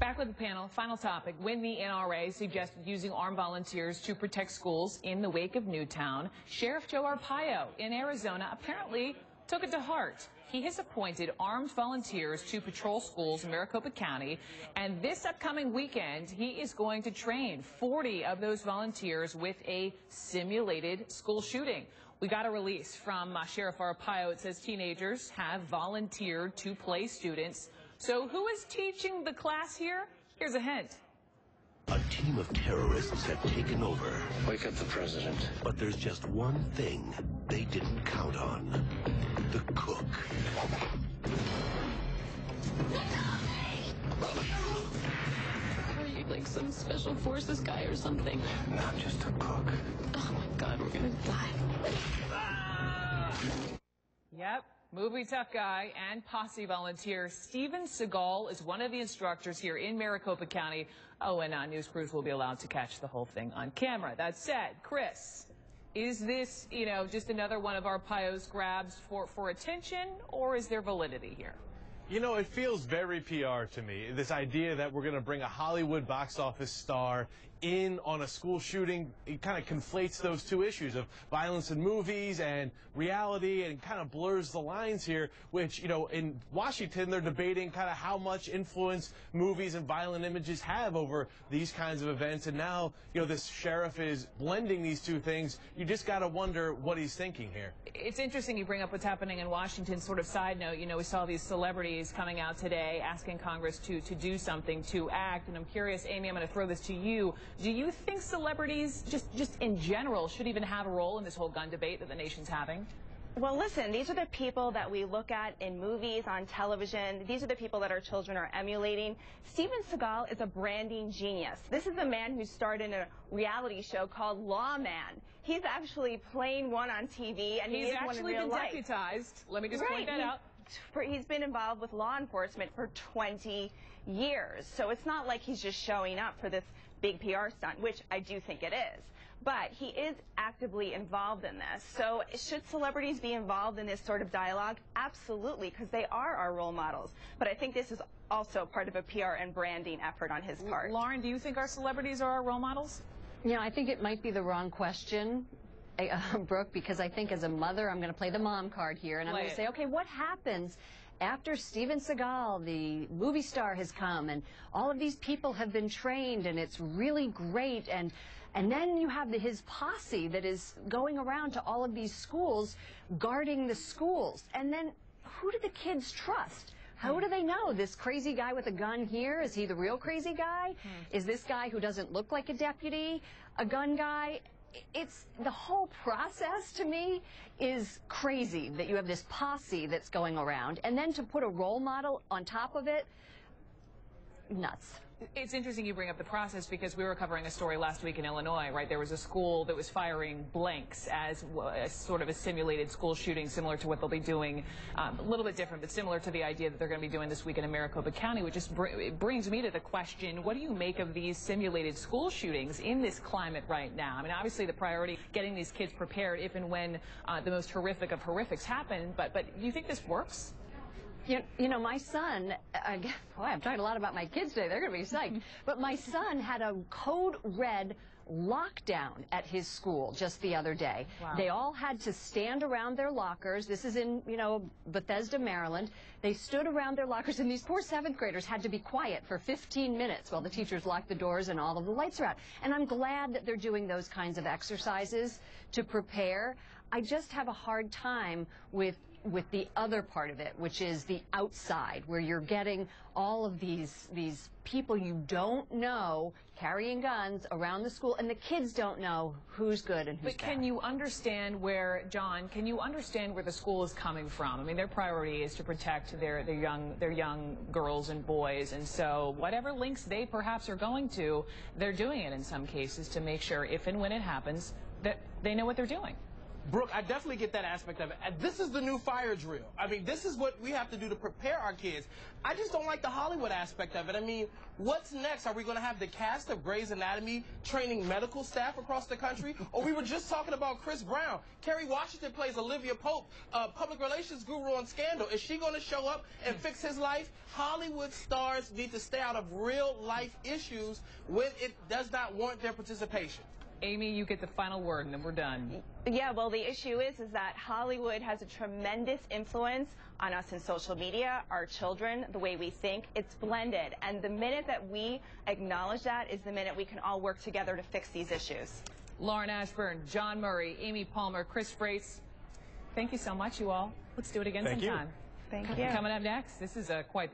Back with the panel. Final topic. When the NRA suggested using armed volunteers to protect schools in the wake of Newtown, Sheriff Joe Arpaio in Arizona apparently took it to heart. He has appointed armed volunteers to patrol schools in Maricopa County, and this upcoming weekend, he is going to train 40 of those volunteers with a simulated school shooting. We got a release from Sheriff Arpaio. It says teenagers have volunteered to play students. So who is teaching the class here? Here's a hint. A team of terrorists have taken over. Wake up the president. But there's just one thing they didn't count on. The cook. Are you like some special forces guy or something? Not just a cook. Oh my God, we're gonna die. Yep. Movie tough guy and posse volunteer Steven Seagal is one of the instructors here in Maricopa County. Oh, and news crews will be allowed to catch the whole thing on camera. That said, Chris, is this, just another one of Arpaio's grabs for attention, or is there validity here? It feels very PR to me. This idea that we're going to bring a Hollywood box office star in on a school shooting, it kind of conflates those two issues of violence in movies and reality, and kind of blurs the lines here, which, in Washington, they're debating kind of how much influence movies and violent images have over these kinds of events. And now, this sheriff is blending these two things. You just got to wonder what he's thinking here. It's interesting you bring up what's happening in Washington. Sort of side note, we saw these celebrities coming out today asking Congress to do something, to act. And I'm curious, Amy, I'm going to throw this to you. Do you think celebrities, just in general, should even have a role in this whole gun debate that the nation's having? Well, listen, these are the people that we look at in movies, on television. These are the people that our children are emulating. Steven Seagal is a branding genius. This is the man who starred in a reality show called Lawman. He's actually playing one on TV, and he's actually been deputized. Let me just point that out. He's been involved with law enforcement for 20 years. So it's not like he's just showing up for this big PR stunt, which I do think it is. But he is actively involved in this. So should celebrities be involved in this sort of dialogue? Absolutely, because they are our role models. But I think this is also part of a PR and branding effort on his part. Lauren, do you think our celebrities are our role models? I think it might be the wrong question, Brooke, because I think as a mother, I'm going to play the mom card here, and I'm going to say, okay, what happens after Steven Seagal, the movie star, has come, and all of these people have been trained, and it's really great, and then you have his posse that is going around to all of these schools, guarding the schools, and then who do the kids trust? How do they know? This crazy guy with a gun here, is he the real crazy guy? Is this guy who doesn't look like a deputy a gun guy? It's the whole process, to me, is crazy that you have this posse that's going around, and then to put a role model on top of it, nuts. It's interesting you bring up the process, because we were covering a story last week in Illinois, right? There was a school that was firing blanks as sort of a simulated school shooting, similar to what they'll be doing, a little bit different, but similar to the idea that they're going to be doing this weekend in Maricopa County, which just it brings me to the question, what do you make of these simulated school shootings in this climate right now? I mean, obviously the priority, getting these kids prepared if and when the most horrific of horrifics happen, but do you think this works? My son, boy, I'm talking a lot about my kids today. They're going to be psyched. But my son had a code red lockdown at his school just the other day. Wow. They all had to stand around their lockers. This is in, Bethesda, Maryland. They stood around their lockers, and these poor 7th graders had to be quiet for 15 minutes while the teachers locked the doors and all of the lights are out. And I'm glad that they're doing those kinds of exercises to prepare. I just have a hard time with the other part of it, which is the outside, where you're getting all of these people you don't know carrying guns around the school, and the kids don't know who's good and who's bad. But can you understand where, John, the school is coming from? I mean, their priority is to protect their young girls and boys, and so whatever links they perhaps are going to, they're doing it in some cases to make sure if and when it happens that they know what they're doing. Brooke, I definitely get that aspect of it. And this is the new fire drill. I mean, this is what we have to do to prepare our kids. I just don't like the Hollywood aspect of it. I mean, what's next? Are we going to have the cast of Grey's Anatomy training medical staff across the country? Or we were just talking about Chris Brown. Kerry Washington plays Olivia Pope, public relations guru on Scandal. Is she going to show up and fix his life? Hollywood stars need to stay out of real life issues when it does not warrant their participation. Amy, you get the final word, and then we're done. Yeah, well, the issue is that Hollywood has a tremendous influence on us in social media, our children, the way we think. It's blended. And the minute that we acknowledge that is the minute we can all work together to fix these issues. Lauren Ashburn, John Murray, Amy Palmer, Chris Frates, thank you so much, you all. Let's do it again sometime. Thank you. Coming up next, this is quite the